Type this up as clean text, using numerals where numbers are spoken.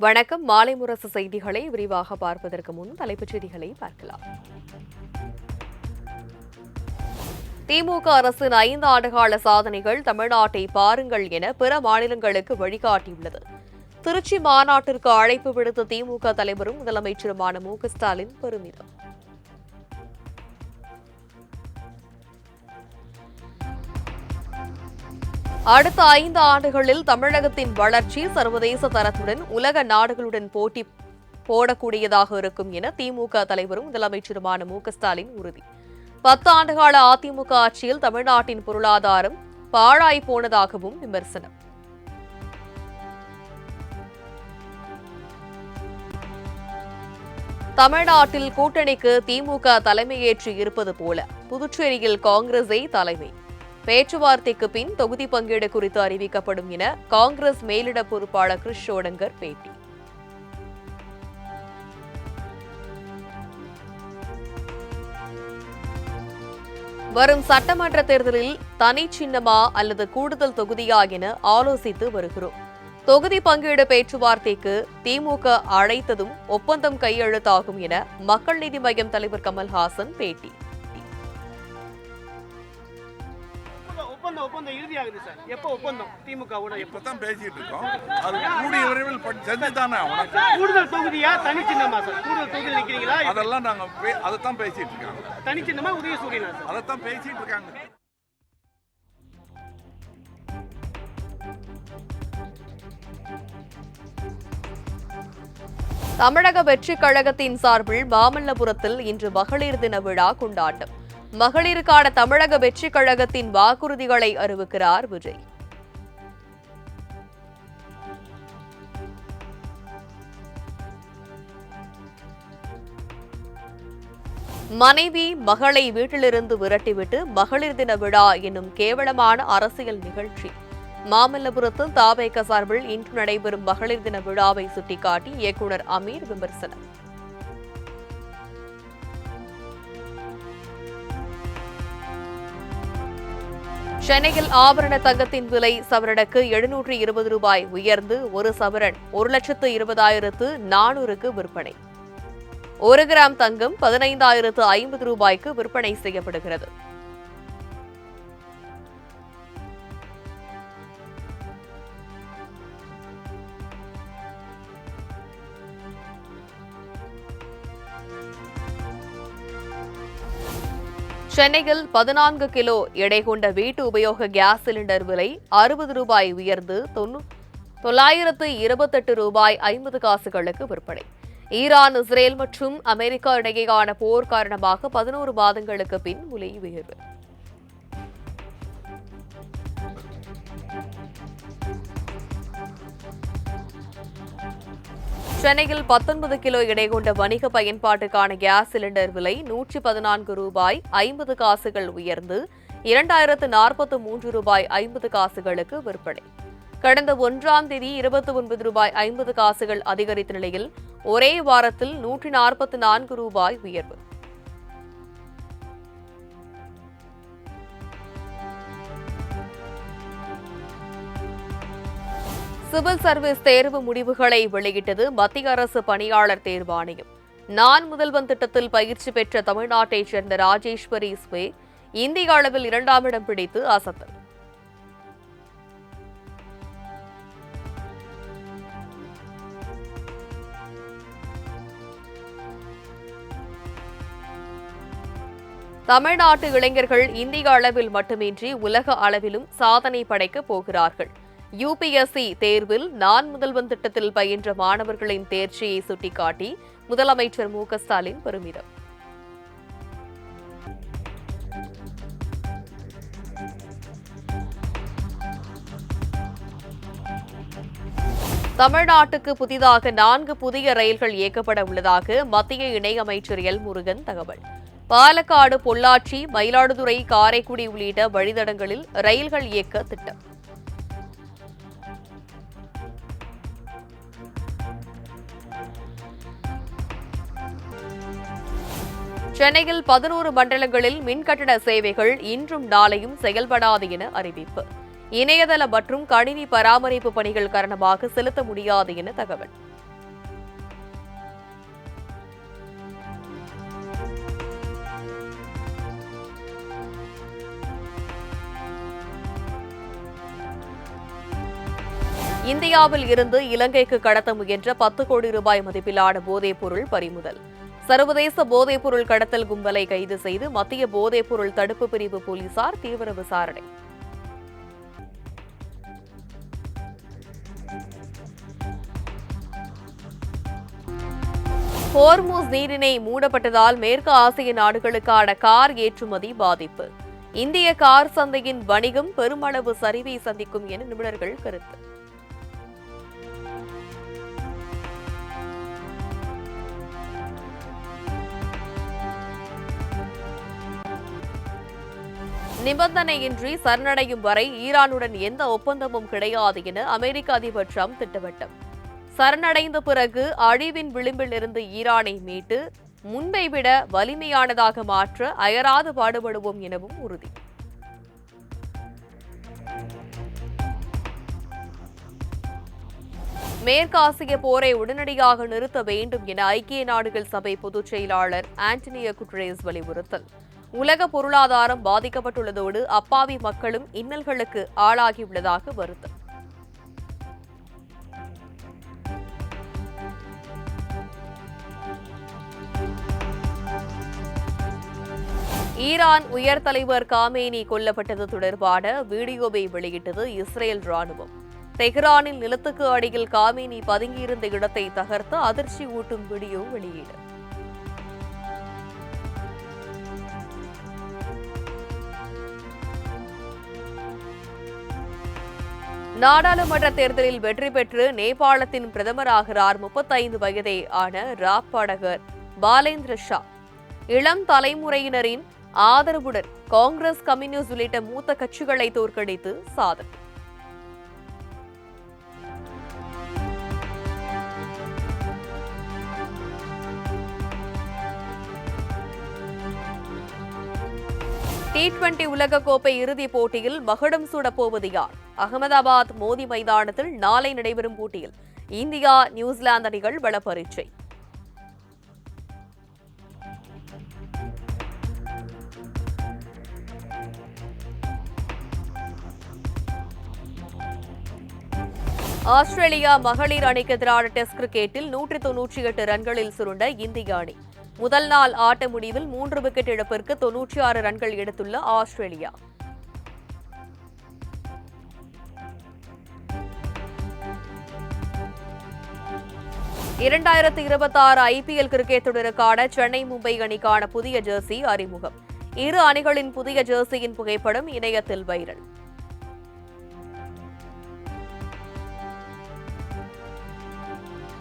வணக்கம். மாலை முரசு செய்திகளை விரிவாக பார்ப்பதற்கு முன் தலைப்புச் செய்திகளை பார்க்கலாம். திமுக அரசின் 5 ஆண்டுகால சாதனைகள் தமிழ்நாட்டை பாருங்கள் என பிற மாநிலங்களுக்கு வழிகாட்டியுள்ளது. திருச்சி மாநாட்டிற்கு அழைப்பு விடுத்த திமுக தலைவரும் முதலமைச்சருமான மு.க.ஸ்டாலின் பெருமிதம். அடுத்த 5 ஆண்டுகளில் தமிழகத்தின் வளர்ச்சி சர்வதேச தரத்துடன் உலக நாடுகளுடன் போட்டி போடக்கூடியதாக இருக்கும் என திமுக தலைவரும் முதலமைச்சருமான மு.க.ஸ்டாலின் உறுதி. 10 ஆண்டுகால அதிமுக ஆட்சியில் தமிழ்நாட்டின் பொருளாதாரம் பாழாய் போனதாகவும் விமர்சனம். தமிழ்நாட்டில் கூட்டணிக்கு திமுக தலைமையேற்று இருப்பது போல புதுச்சேரியில் காங்கிரஸை தலைமை. பேச்சுவார்த்தைக்கு பின் தொகுதி பங்கீடு குறித்து அறிவிக்கப்படும் என காங்கிரஸ் மேலிட பொறுப்பாளர் கிரிஷ் ஷோடங்கர் பேட்டி. வரும் சட்டமன்ற தேர்தலில் தனி சின்னமா அல்லது கூடுதல் தொகுதியா என ஆலோசித்து வருகிறோம். தொகுதி பங்கீடு பேச்சுவார்த்தைக்கு திமுக அழைத்ததும் ஒப்பந்தம் கையெழுத்தாகும் என மக்கள் நீதி மய்யம் தலைவர் கமல்ஹாசன் பேட்டி. ஒப்பந்தம் இறுதியாகுது சார். எப்போ ஒப்பந்தம் திமுகவோட? எப்பதான் பேசிட்டு இருக்கோம். அது கூடிய விரைவில் செஞ்சுதானே கூடுதல் தொகுதியா தனி சின்னமா சார்? கூடுதல் தொகுதி நிக்கிறீங்களா? அதெல்லாம் நாங்க அதைத்தான் பேசிட்டு இருக்காங்க. தனி சின்னமா உதயசூரியனா சார்? அதைத்தான் பேசிட்டு இருக்காங்க. தமிழக வெற்றிக் கழகத்தின் சார்பில் மாமல்லபுரத்தில் இன்று மகளிர் தின விழா கொண்டாட்டம். மகளிருக்கான தமிழக வெற்றிக் கழகத்தின் வாக்குறுதிகளை அறிவிக்கிறார் விஜய். மனைவி மகளை வீட்டிலிருந்து விரட்டிவிட்டு மகளிர் தின விழா என்னும் கேவலமான அரசியல் நிகழ்ச்சி. மாமல்லபுரத்தில் தவேக சார்பில் இன்று நடைபெறும் மகளிர் தின விழாவை சுட்டிக்காட்டி இயக்குநர் அமீர் விமர்சனம். சென்னையில் ஆபரண தங்கத்தின் விலை சவரனுக்கு 720 ரூபாய் உயர்ந்து ஒரு சவரன் 1,20,400க்கு விற்பனை. 1 கிராம் தங்கம் 15,050 ரூபாய்க்கு விற்பனை செய்யப்படுகிறது. சென்னையில் 14 கிலோ எடை கொண்ட வீட்டு உபயோக கேஸ் சிலிண்டர் விலை 60 ரூபாய் உயர்ந்து 928 ரூபாய் 50 காசுகளுக்கு விற்பனை. ஈரான், இஸ்ரேல் மற்றும் அமெரிக்கா இடையேயான போர் காரணமாக 11 மாதங்களுக்கு பின் விலை உயர்வு. சென்னையில் 19 கிலோ எடை கொண்ட வணிக பயன்பாட்டுக்கான கேஸ் சிலிண்டர் விலை 114 ரூபாய் 50 காசுகள் உயர்ந்து 2,043 ரூபாய் 50 காசுகளுக்கு விற்பனை. கடந்த 1ஆம் தேதி 29 ரூபாய் 50 காசுகள் அதிகரித்த நிலையில் ஒரே வாரத்தில் 144 ரூபாய் உயர்வு. சிவில் சர்வீஸ் தேர்வு முடிவுகளை வெளியிட்டது மத்திய அரசு பணியாளர் தேர்வாணையம். நான் முதல்வன் திட்டத்தில் பயிற்சி பெற்ற தமிழ்நாட்டைச் சேர்ந்த ராஜேஸ்வரி ஸ்வே இந்திய அளவில் 2ஆம் இடம் பிடித்து அசத்தல். தமிழ்நாட்டு இளைஞர்கள் இந்திய அளவில் மட்டுமின்றி உலக அளவிலும் சாதனை படைக்கப் போகிறார்கள். யுபிஎஸ்சி தேர்வில் நான் முதல்வன் திட்டத்தில் பயின்ற மாணவர்களின் தேர்ச்சியை சுட்டிக்காட்டி முதலமைச்சர் மு.க.ஸ்டாலின் பெருமிதம். தமிழ்நாட்டுக்கு புதிதாக 4 புதிய ரயில்கள் இயக்கப்பட உள்ளதாக மத்திய இணையமைச்சர் எல். முருகன் தகவல். பாலக்காடு, பொள்ளாச்சி, மயிலாடுதுறை, காரைக்குடி உள்ளிட்ட வழித்தடங்களில் ரயில்கள் இயக்க திட்டம். சென்னையில் 11 மண்டலங்களில் மின்கட்டண சேவைகள் இன்றும் நாளையும் செயல்படாது என அறிவிப்பு. இணையதள மற்றும் கணினி பராமரிப்பு பணிகள் காரணமாக செலுத்த முடியாது என தகவல். இந்தியாவில் இருந்து இலங்கைக்கு கடத்த முயன்ற 10 கோடி ரூபாய் மதிப்பிலான போதைப்பொருள் பறிமுதல். சர்வதேச போதைப்பொருள் கடத்தல் கும்பலை கைது செய்து மத்திய போதைப்பொருள் தடுப்பு பிரிவு போலீசார் தீவிர விசாரணை. ஹோர்முஸ் நீரிணை மூடப்பட்டதால் மேற்கு ஆசிய நாடுகளுக்கான கார் ஏற்றுமதி பாதிப்பு. இந்திய கார் சந்தையின் வணிகம் பெருமளவு சரிவை சந்திக்கும் என நிபுணர்கள் கருத்து. நிபந்தனையின்றி சரணடையும் வரை ஈரானுடன் எந்த ஒப்பந்தமும் கிடையாது என அமெரிக்க அதிபர் டிரம்ப் திட்டவட்டம். சரணடைந்த பிறகு அழிவின் விளிம்பில் இருந்து ஈரானை மீட்டு முன்பை விட வலிமையானதாக மாற்ற அயராது பாடுபடுவோம் எனவும் உறுதி. மேற்காசிய போரை உடனடியாக நிறுத்த வேண்டும் என ஐக்கிய நாடுகள் சபை பொதுச் செயலாளர் ஆண்டனியோ குட்ரேஸ் வலியுறுத்தல். உலக பொருளாதாரம் பாதிக்கப்பட்டுள்ளதோடு அப்பாவி மக்களும் இன்னல்களுக்கு ஆளாகியுள்ளதாக வருத்தம். ஈரான் உயர் தலைவர் காமேனி கொல்லப்பட்டது தொடர்பான வீடியோவை வெளியிட்டது இஸ்ரேல் ராணுவம். தெஹ்ரானில் நிலத்துக்கு அடியில் காமேனி பதுங்கியிருந்த இடத்தை தகர்த்து அதிர்ச்சி ஊட்டும் வீடியோ வெளியீடு. நாடாளுமன்ற தேர்தலில் வெற்றி பெற்று நேபாளத்தின் பிரதமராகிறார் 35 வயதே ஆன ராப் பாடகர் பாலேந்திர ஷா. இளம் தலைமுறையினரின் ஆதரவுடன் காங்கிரஸ், கம்யூனிஸ்ட் உள்ளிட்ட மூத்த கட்சிகளை தோற்கடித்து சாதனை. T20 உலகக்கோப்பை இறுதிப் போட்டியில் மகுடம் சூடப்போவது யார்? அகமதாபாத் மோதி மைதானத்தில் நாளை நடைபெறும் போட்டியில் இந்தியா, நியூசிலாந்து அணிகள் பலப்பரீட்சை. ஆஸ்திரேலியா மகளிர் அணிக்கு எதிரான டெஸ்ட் கிரிக்கெட்டில் 198 ரன்களில் சுருண்ட இந்திய அணி. முதல் நாள் ஆட்ட முடிவில் 3 விக்கெட் இழப்பிற்கு 96 ரன்கள் எடுத்துள்ள ஆஸ்திரேலியா. (2026) IPL கிரிக்கெட் தொடருக்கான சென்னை, மும்பை அணிக்கான புதிய ஜெர்சி அறிமுகம். இரு அணிகளின் புதிய ஜெர்சியின் புகைப்படம் இணையத்தில் வைரல்.